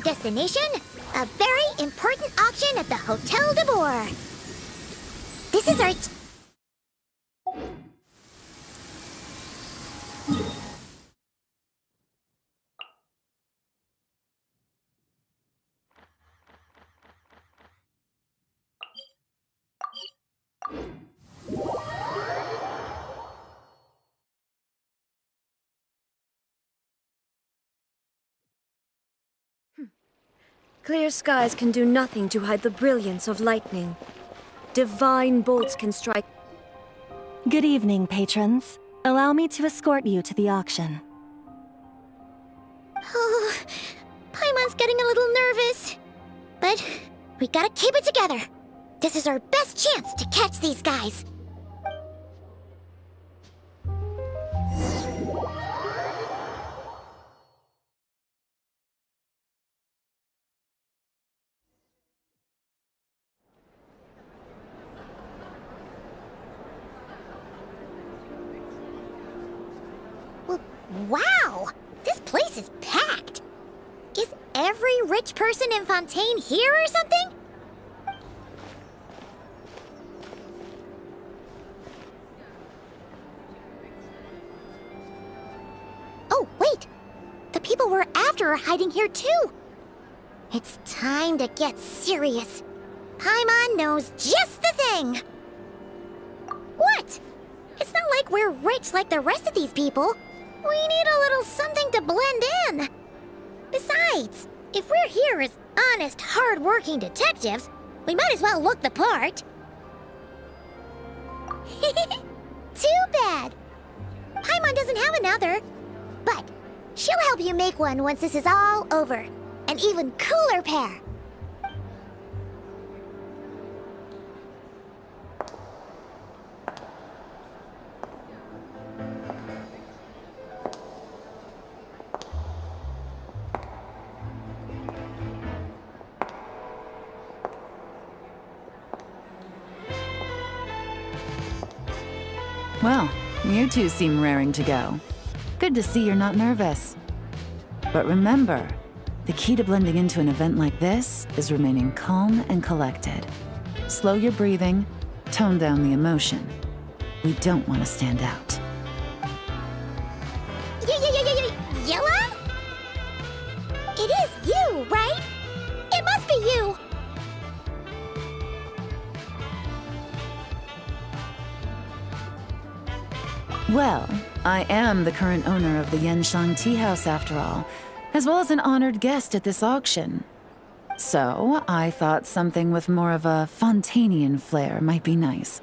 our destination, a very important auction at the Hotel de Boer. This is our... Clear skies can do nothing to hide the brilliance of lightning. Divine bolts can strike... Good evening, patrons. Allow me to escort you to the auction. Oh, Paimon's getting a little nervous. But we gotta keep it together. This is our best chance to catch these guys. Wow! This place is packed! Is every rich person in Fontaine here or something? Oh, wait! The people we're after are hiding here too! It's time to get serious. Paimon knows just the thing! What? It's not like we're rich like the rest of these people. We need a little something to blend in. Besides, if we're here as honest, hard-working detectives, we might as well look the part. Too bad. Paimon doesn't have another. But she'll help you make one once this is all over. An even cooler pair. Well, you two seem raring to go. Good to see you're not nervous. But remember, the key to blending into an event like this is remaining calm and collected. Slow your breathing, tone down the emotion. We don't want to stand out. Yellow? It is you, right? It must be you. Well, I am the current owner of the Yenshang Tea House after all, as well as an honored guest at this auction. So, I thought something with more of a Fontainian flair might be nice.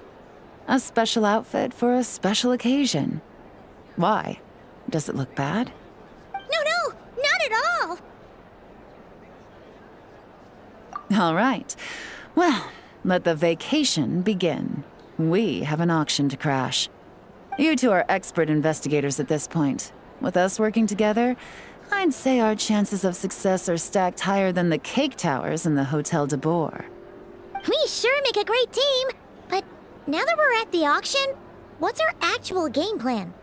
A special outfit for a special occasion. Why? Does it look bad? No, not at all. All right. Well, let the vacation begin. We have an auction to crash. You two are expert investigators at this point. With us working together, I'd say our chances of success are stacked higher than the cake towers in the Hotel de Boer. We sure make a great team. But now that we're at the auction, what's our actual game plan?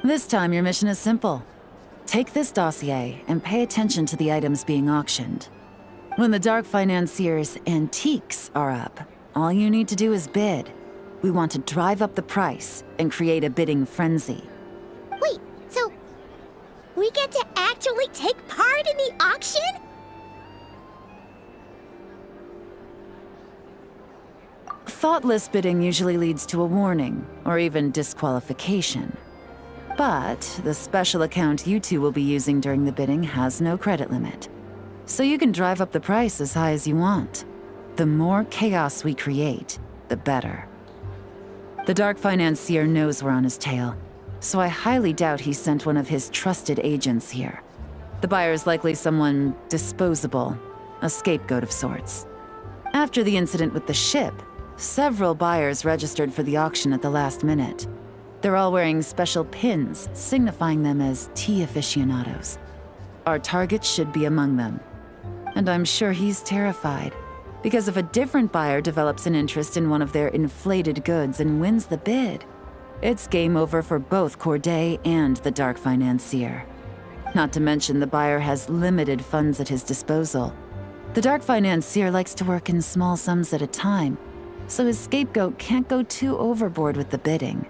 This time your mission is simple. Take this dossier and pay attention to the items being auctioned. When the Dark Financier's antiques are up, all you need to do is bid. We want to drive up the price and create a bidding frenzy. Wait, so we get to actually take part in the auction? Thoughtless bidding usually leads to a warning, or even disqualification. But the special account you two will be using during the bidding has no credit limit. So you can drive up the price as high as you want. The more chaos we create, the better. The Dark Financier knows we're on his tail, so I highly doubt he sent one of his trusted agents here. The buyer's likely someone disposable, a scapegoat of sorts. After the incident with the ship, several buyers registered for the auction at the last minute. They're all wearing special pins, signifying them as tea aficionados. Our target should be among them. And I'm sure he's terrified. Because if a different buyer develops an interest in one of their inflated goods and wins the bid, it's game over for both Corday and the Dark Financier. Not to mention the buyer has limited funds at his disposal. The dark financier likes to work in small sums at a time, so his scapegoat can't go too overboard with the bidding.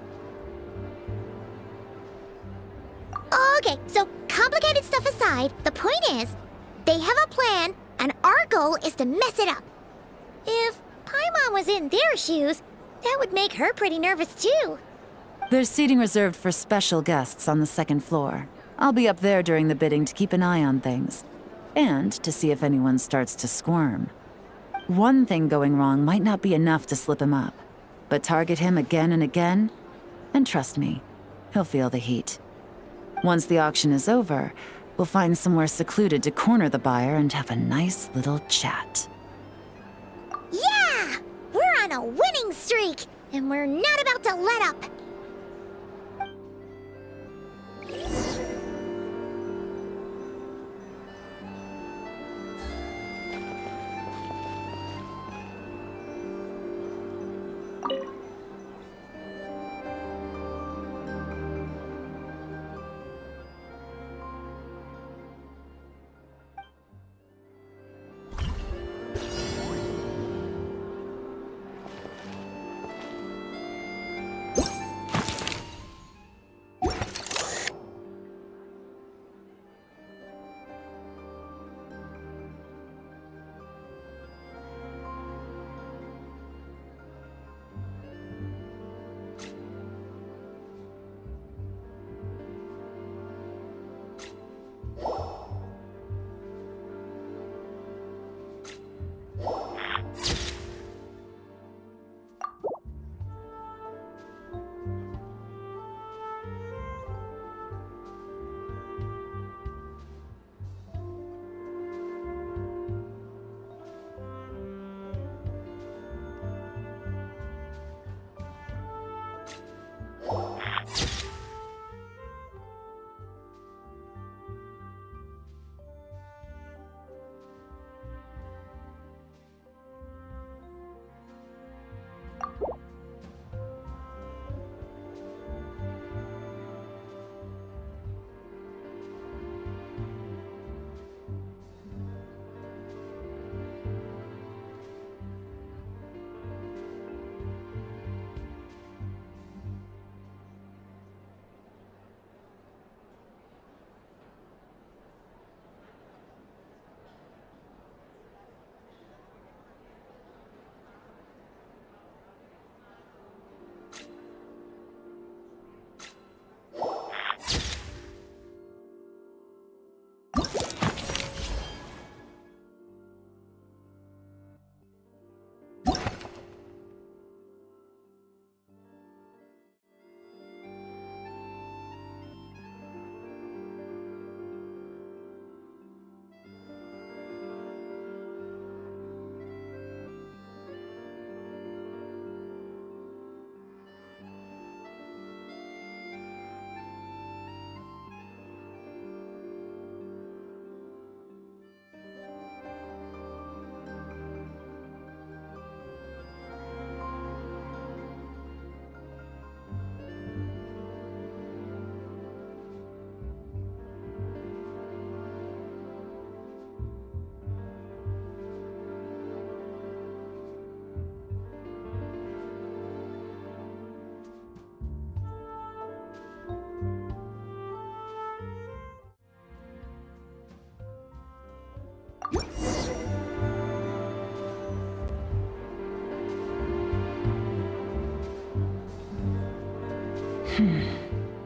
Okay, so complicated stuff aside, the point is, they have a plan, and our goal is to mess it up. If Paimon was in their shoes, that would make her pretty nervous too. There's seating reserved for special guests on the second floor. I'll be up there during the bidding to keep an eye on things, and to see if anyone starts to squirm. One thing going wrong might not be enough to slip him up, but target him again and again, and trust me, he'll feel the heat. Once the auction is over, we'll find somewhere secluded to corner the buyer and have a nice little chat. Yeah! We're on a winning streak, and we're not about to let up.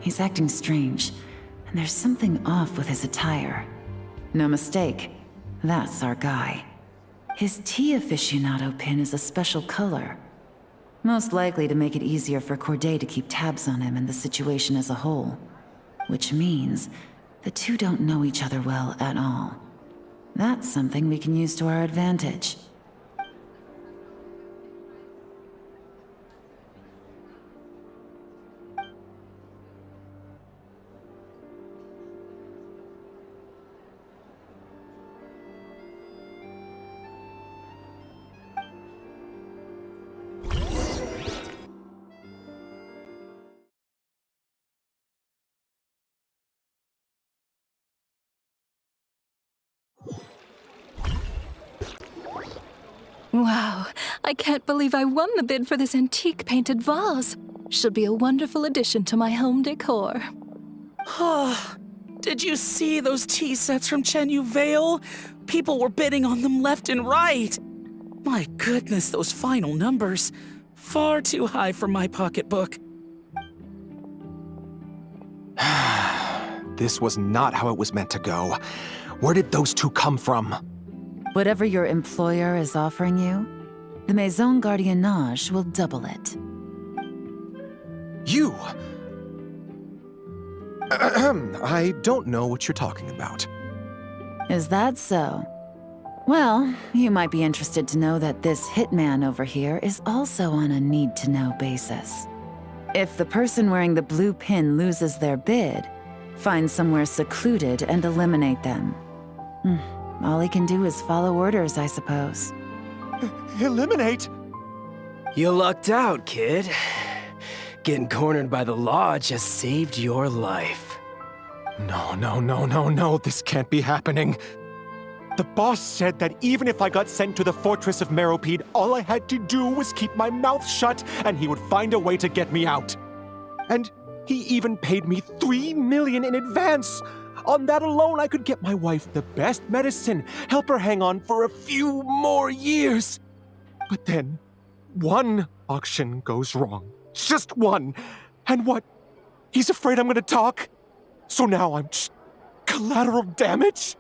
He's acting strange, and there's something off with his attire. No mistake, that's our guy. His tea aficionado pin is a special color. Most likely to make it easier for Corday to keep tabs on him and the situation as a whole. Which means the two don't know each other well at all. That's something we can use to our advantage. Wow, I can't believe I won the bid for this antique painted vase. Should be a wonderful addition to my home decor. Did you see those tea sets from Chenyu Vale? People were bidding on them left and right. My goodness, those final numbers. Far too high for my pocketbook. This was not how it was meant to go. Where did those two come from? Whatever your employer is offering you, the Maison Gardiennage will double it. You! I don't know what you're talking about. Is that so? Well, you might be interested to know that this hitman over here is also on a need-to-know basis. If the person wearing the blue pin loses their bid, find somewhere secluded and eliminate them. All he can do is follow orders, I suppose. Eliminate? You lucked out, kid. Getting cornered by the law just saved your life. No, this can't be happening. The boss said that even if I got sent to the fortress of Meropide, all I had to do was keep my mouth shut and he would find a way to get me out. And he even paid me $3 million in advance. On that alone, I could get my wife the best medicine, help her hang on for a few more years. But then, one auction goes wrong. Just one. And what? He's afraid I'm gonna talk? So now I'm just collateral damage?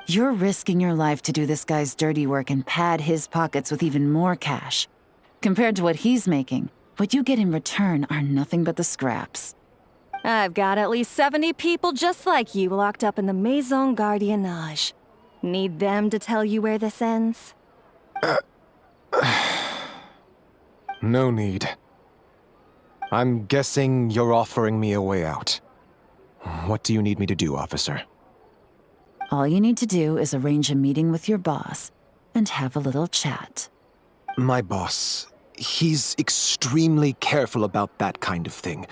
You're risking your life to do this guy's dirty work and pad his pockets with even more cash. Compared to what he's making, what you get in return are nothing but the scraps. I've got at least 70 people just like you locked up in the Maison Gardiennage. Need them to tell you where this ends? No need. I'm guessing you're offering me a way out. What do you need me to do, officer? All you need to do is arrange a meeting with your boss and have a little chat. My boss, he's extremely careful about that kind of thing.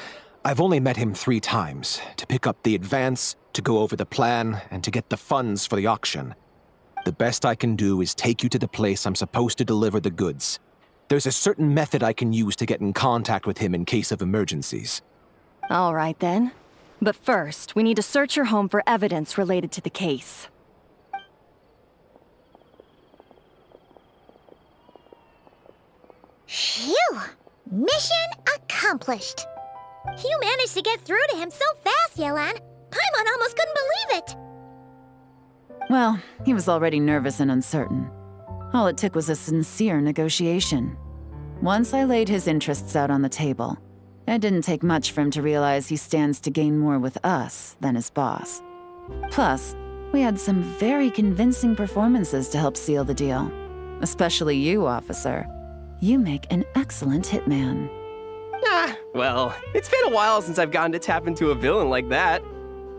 I've only met him 3 times, to pick up the advance, to go over the plan, and to get the funds for the auction. The best I can do is take you to the place I'm supposed to deliver the goods. There's a certain method I can use to get in contact with him in case of emergencies. All right then. But first, we need to search your home for evidence related to the case. Phew! Mission accomplished. You managed to get through to him so fast, Yelan. Paimon almost couldn't believe it. Well, he was already nervous and uncertain. All it took was a sincere negotiation. Once I laid his interests out on the table, it didn't take much for him to realize he stands to gain more with us than his boss. Plus, we had some very convincing performances to help seal the deal. Especially you, officer. You make an excellent hitman. Well, it's been a while since I've gotten to tap into a villain like that.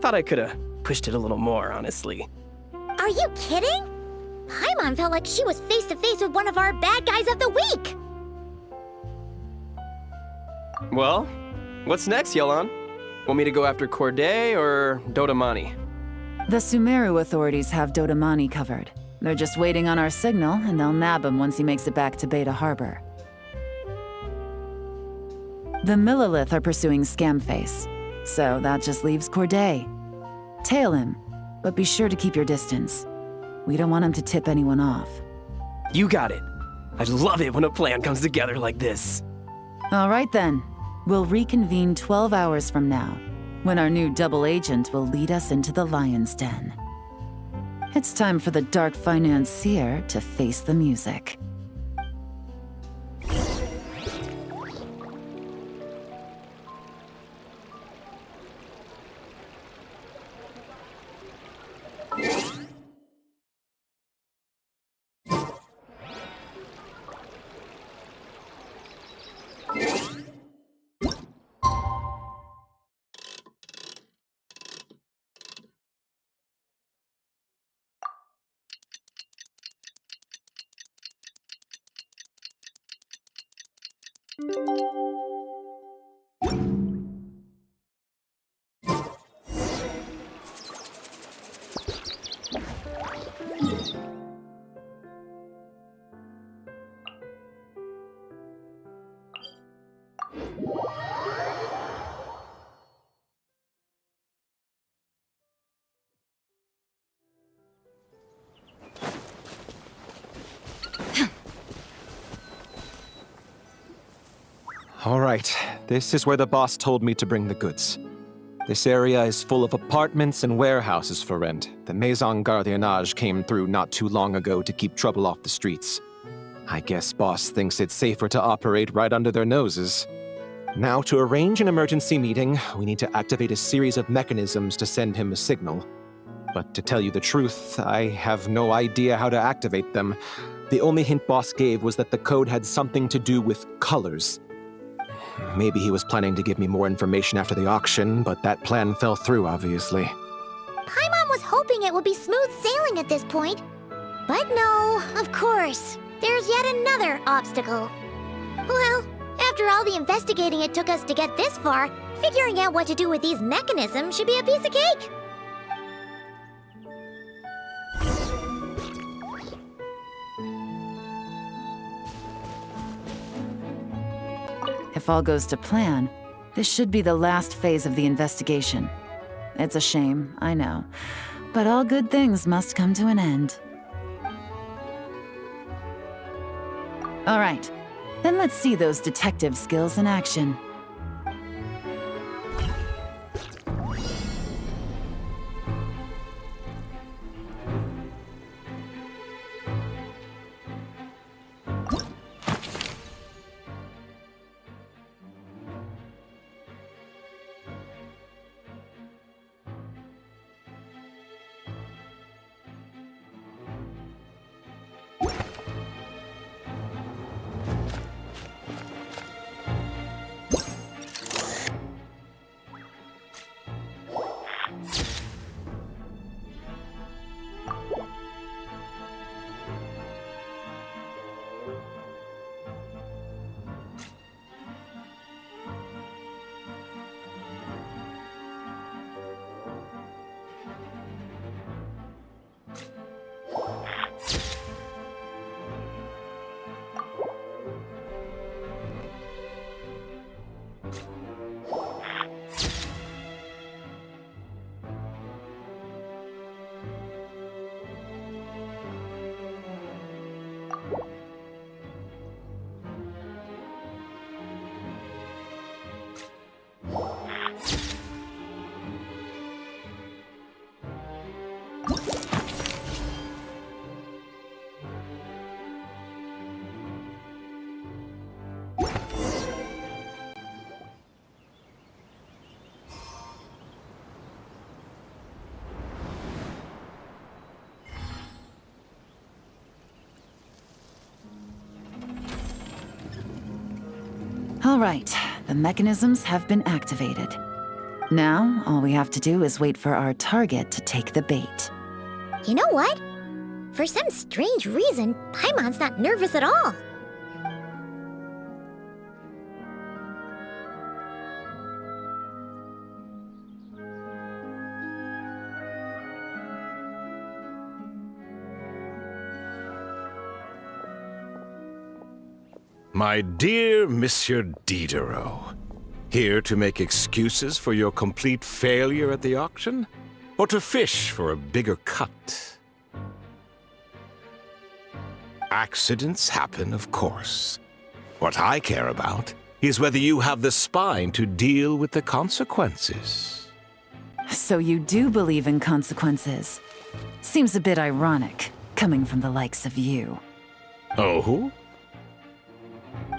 Thought I could've pushed it a little more, honestly. Are you kidding? Paimon felt like she was face to face with one of our bad guys of the week. Well, what's next, Yelan? Want me to go after Corday or Dodamani? The Sumeru authorities have Dodamani covered. They're just waiting on our signal, and they'll nab him once he makes it back to Beta Harbor. The Millilith are pursuing Scamface, so that just leaves Corday. Tail him, but be sure to keep your distance. We don't want him to tip anyone off. You got it. I love it when a plan comes together like this. All right then. We'll reconvene 12 hours from now, when our new double agent will lead us into the Lion's Den. It's time for the dark financier to face the music. All right, this is where the boss told me to bring the goods. This area is full of apartments and warehouses for rent. The Maison Gardiennage came through not too long ago to keep trouble off the streets. I guess boss thinks it's safer to operate right under their noses. Now, to arrange an emergency meeting, we need to activate a series of mechanisms to send him a signal. But to tell you the truth, I have no idea how to activate them. The only hint boss gave was that the code had something to do with colors. Maybe he was planning to give me more information after the auction, but that plan fell through, obviously. Paimon was hoping it would be smooth sailing at this point. But no, of course. There's yet another obstacle. Well, after all the investigating it took us to get this far, figuring out what to do with these mechanisms should be a piece of cake. If all goes to plan, this should be the last phase of the investigation. It's a shame, I know, but all good things must come to an end. All right, then let's see those detective skills in action. All right, the mechanisms have been activated. Now, all we have to do is wait for our target to take the bait. You know what? For some strange reason, Paimon's not nervous at all. My dear Monsieur Diderot, here to make excuses for your complete failure at the auction? Or to fish for a bigger cut? Accidents happen, of course. What I care about is whether you have the spine to deal with the consequences. So you do believe in consequences. Seems a bit ironic, coming from the likes of you. Oh?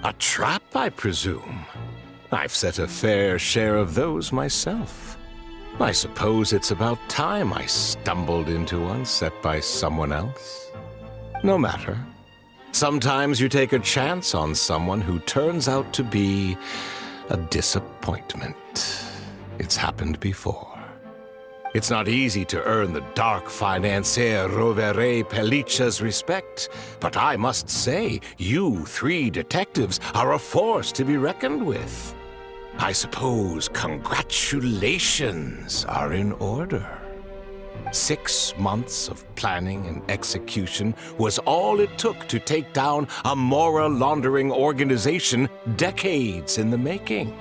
A trap, I presume. I've set a fair share of those myself. I suppose it's about time I stumbled into one set by someone else. No matter. Sometimes you take a chance on someone who turns out to be a disappointment. It's happened before. It's not easy to earn the dark financier Rovere Pelliccia's respect, but I must say, you three detectives are a force to be reckoned with. I suppose congratulations are in order. 6 months of planning and execution was all it took to take down a mora laundering organization decades in the making.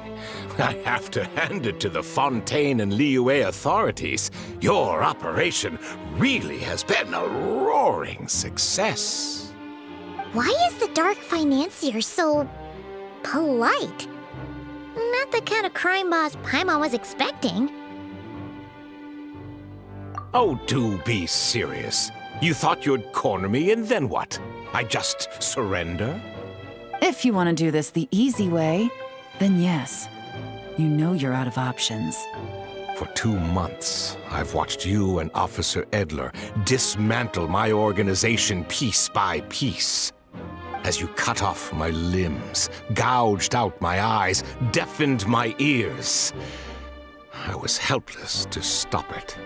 I have to hand it to the Fontaine and Liyue authorities. Your operation really has been a roaring success. Why is the dark financier so polite? not the kind of crime boss Paimon was expecting. Oh, do be serious. You thought you'd corner me, and then what? I just surrender? If you want to do this the easy way, then yes. You know you're out of options. For 2 months, I've watched you and Officer Edler dismantle my organization piece by piece. As you cut off my limbs, gouged out my eyes, deafened my ears. I was helpless to stop it.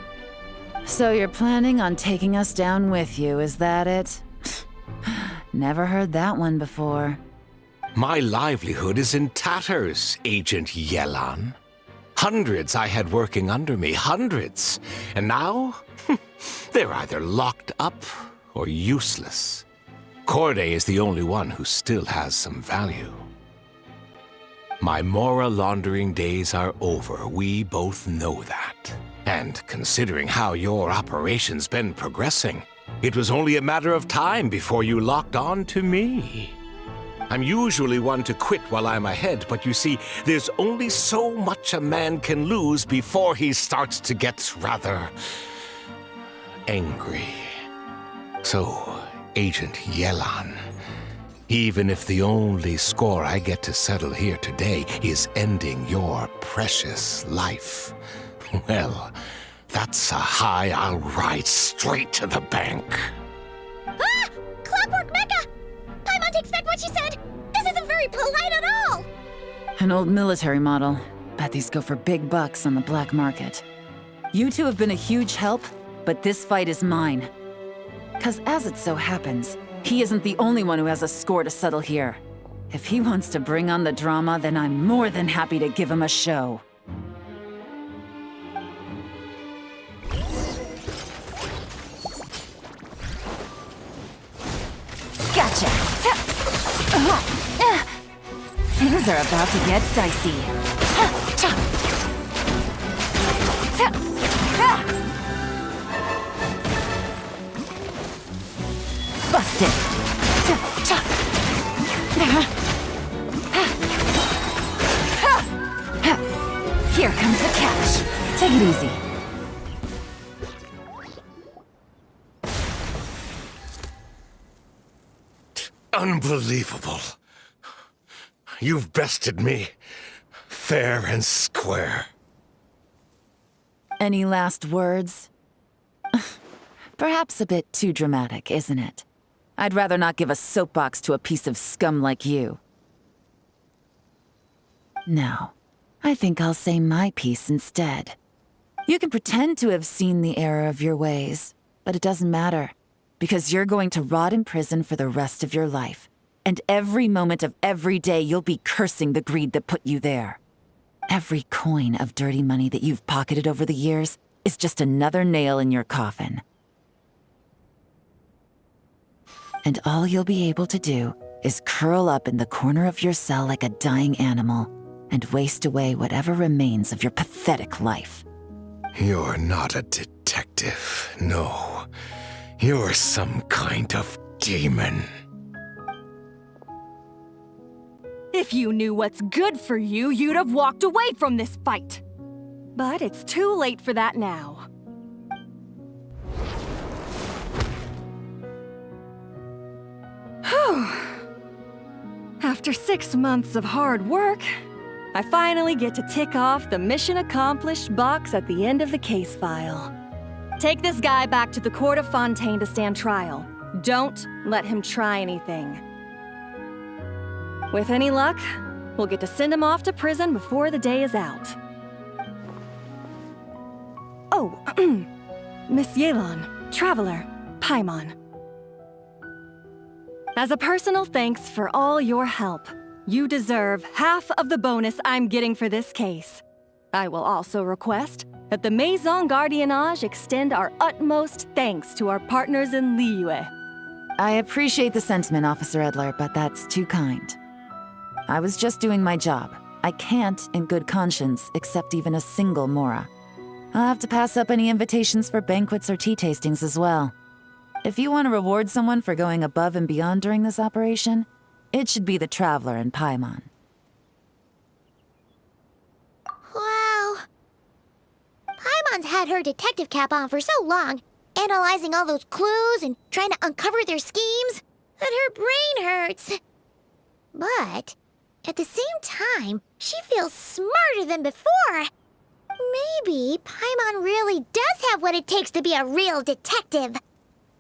So you're planning on taking us down with you, is that it? Never heard that one before. My livelihood is in tatters, Agent Yelan. Hundreds I had working under me, hundreds. And now, they're either locked up or useless. Corday is the only one who still has some value. My Mora laundering days are over, we both know that. And considering how your operation's been progressing, it was only a matter of time before you locked on to me. I'm usually one to quit while I'm ahead, but you see, there's only so much a man can lose before he starts to get rather angry. So, Agent Yelan, even if the only score I get to settle here today is ending your precious life, well, that's a high I'll ride straight to the bank. Ah! Clockwork Mecha! Paimon takes back what she said! This isn't very polite at all! An old military model. Bet these go for big bucks on the black market. You two have been a huge help, but this fight is mine. 'Cause as it so happens, he isn't the only one who has a score to settle here. If he wants to bring on the drama, then I'm more than happy to give him a show. Gotcha! Things are about to get dicey. Busted! Here comes the catch. Take it easy. Unbelievable. You've bested me, fair and square. Any last words? Perhaps a bit too dramatic, isn't it? I'd rather not give a soapbox to a piece of scum like you. No, I think I'll say my piece instead. You can pretend to have seen the error of your ways, but it doesn't matter, because you're going to rot in prison for the rest of your life. And every moment of every day you'll be cursing the greed that put you there. Every coin of dirty money that you've pocketed over the years is just another nail in your coffin. And all you'll be able to do is curl up in the corner of your cell like a dying animal and waste away whatever remains of your pathetic life. You're not a detective, no. You're some kind of demon. If you knew what's good for you, you'd have walked away from this fight. But it's too late for that now. Whew. After 6 months of hard work, I finally get to tick off the mission accomplished box at the end of the case file. Take this guy back to the Court of Fontaine to stand trial. Don't let him try anything. With any luck, we'll get to send him off to prison before the day is out. Oh, Miss Yelan, Traveler, Paimon. As a personal thanks for all your help, you deserve half of the bonus I'm getting for this case. I will also request that the Maison Gardiennage extend our utmost thanks to our partners in Liyue. I appreciate the sentiment, Officer Edler, but that's too kind. I was just doing my job. I can't, in good conscience, accept even a single Mora. I'll have to pass up any invitations for banquets or tea tastings as well. If you want to reward someone for going above and beyond during this operation, it should be the Traveler and Paimon. Paimon's had her detective cap on for so long, analyzing all those clues and trying to uncover their schemes, that her brain hurts. But at the same time, she feels smarter than before. Maybe Paimon really does have what it takes to be a real detective.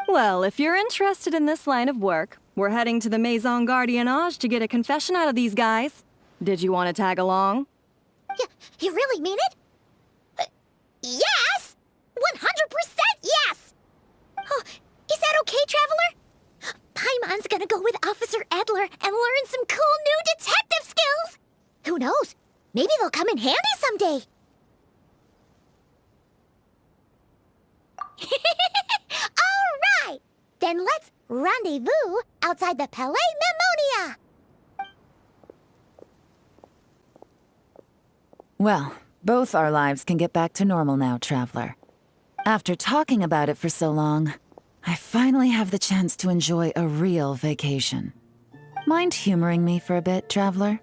Well, if you're interested in this line of work, we're heading to the Maison Gardiennage to get a confession out of these guys. Did you want to tag along? You really mean it? Yes! 100% yes! Oh, is that okay, Traveler? Paimon's gonna go with Officer Adler and learn some cool new detective skills! Who knows? Maybe they'll come in handy someday. All right! Then let's rendezvous outside the Palais Mnemonia! Well, both our lives can get back to normal now, Traveler. After talking about it for so long, I finally have the chance to enjoy a real vacation. Mind humoring me for a bit, Traveler?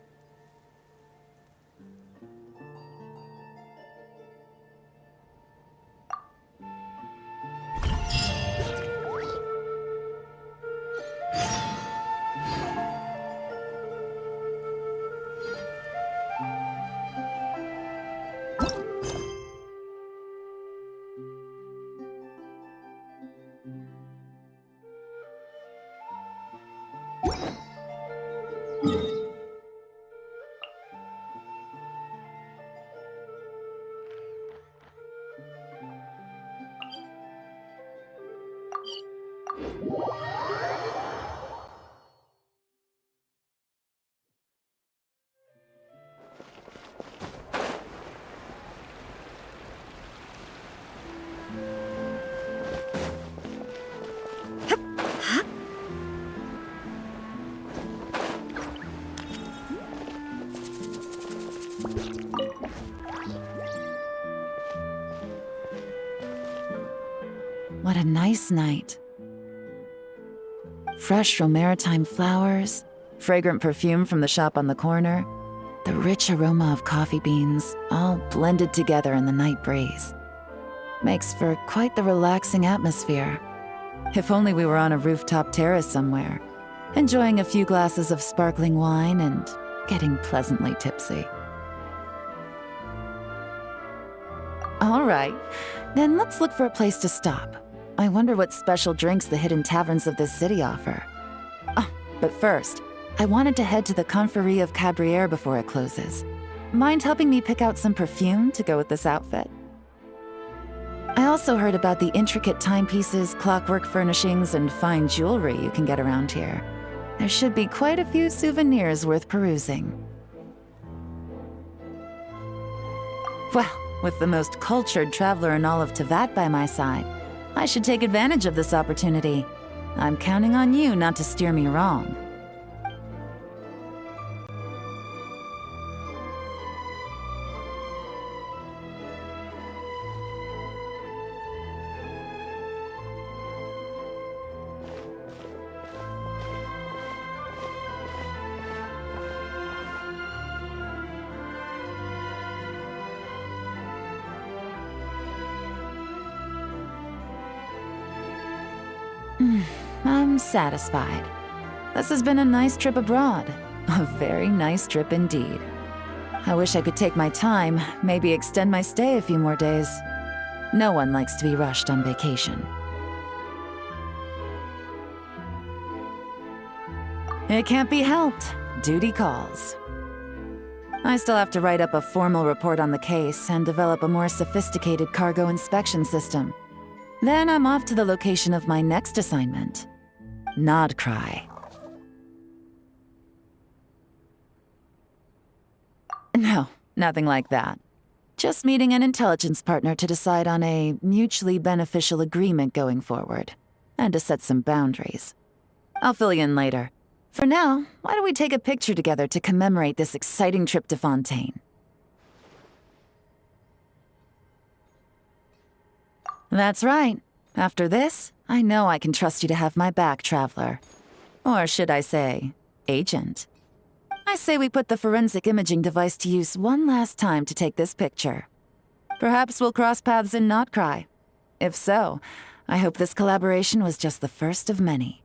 What a nice night. Fresh from maritime flowers, fragrant perfume from the shop on the corner, the rich aroma of coffee beans, all blended together in the night breeze. Makes for quite the relaxing atmosphere. If only we were on a rooftop terrace somewhere, enjoying a few glasses of sparkling wine and getting pleasantly tipsy. All right, then let's look for a place to stop. I wonder what special drinks the hidden taverns of this city offer. Oh, but first, I wanted to head to the Confrérie of Cabrières before it closes. Mind helping me pick out some perfume to go with this outfit? I also heard about the intricate timepieces, clockwork furnishings, and fine jewelry you can get around here. There should be quite a few souvenirs worth perusing. Well, with the most cultured traveler in all of Teyvat by my side, I should take advantage of this opportunity. I'm counting on you not to steer me wrong. I'm satisfied. This has been a nice trip abroad. A very nice trip indeed. I wish I could take my time, maybe extend my stay a few more days. No one likes to be rushed on vacation. It can't be helped. Duty calls. I still have to write up a formal report on the case and develop a more sophisticated cargo inspection system. Then I'm off to the location of my next assignment. Nodcry. No, nothing like that. Just meeting an intelligence partner to decide on a mutually beneficial agreement going forward, and to set some boundaries. I'll fill you in later. For now, why don't we take a picture together to commemorate this exciting trip to Fontaine? That's right. After this, I know I can trust you to have my back, Traveler. Or should I say, Agent. I say we put the forensic imaging device to use one last time to take this picture. Perhaps we'll cross paths in Not Cry. If so, I hope this collaboration was just the first of many.